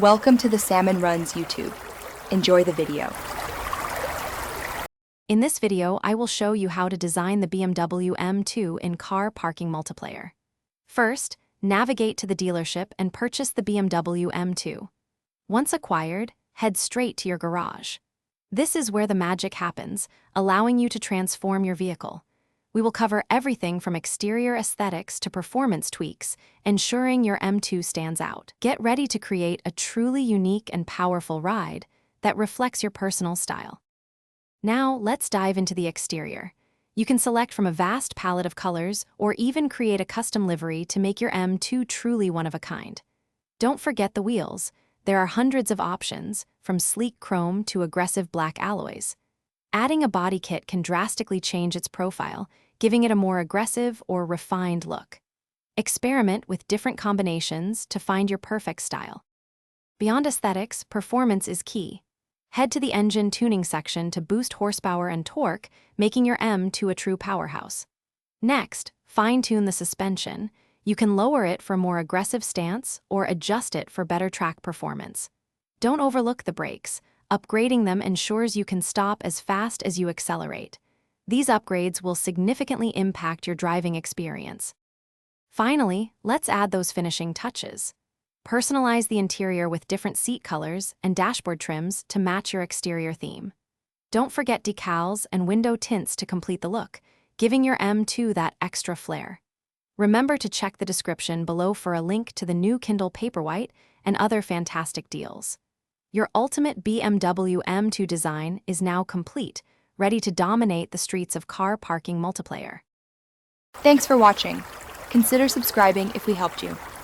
Welcome to the Salmon Runs YouTube. Enjoy the video. In this video, I will show you how to design the BMW M2 in car parking multiplayer. First, navigate to the dealership and purchase the BMW M2. Once acquired, head straight to your garage. This is where the magic happens, allowing you to transform your vehicle. We will cover everything from exterior aesthetics to performance tweaks, ensuring your M2 stands out. Get ready to create a truly unique and powerful ride that reflects your personal style. Now, let's dive into the exterior. You can select from a vast palette of colors or even create a custom livery to make your M2 truly one of a kind. Don't forget the wheels. There are hundreds of options, from sleek chrome to aggressive black alloys. Adding a body kit can drastically change its profile, giving it a more aggressive or refined look. Experiment with different combinations to find your perfect style. Beyond aesthetics, performance is key. Head to the engine tuning section to boost horsepower and torque, making your M2 a true powerhouse. Next, fine-tune the suspension. You can lower it for a more aggressive stance or adjust it for better track performance. Don't overlook the brakes. Upgrading them ensures you can stop as fast as you accelerate. These upgrades will significantly impact your driving experience. Finally, let's add those finishing touches. Personalize the interior with different seat colors and dashboard trims to match your exterior theme. Don't forget decals and window tints to complete the look, giving your M2 that extra flair. Remember to check the description below for a link to the new Kindle Paperwhite and other fantastic deals. Your ultimate BMW M2 design is now complete, ready to dominate the streets of car parking multiplayer. Thanks for watching. Consider subscribing if we helped you.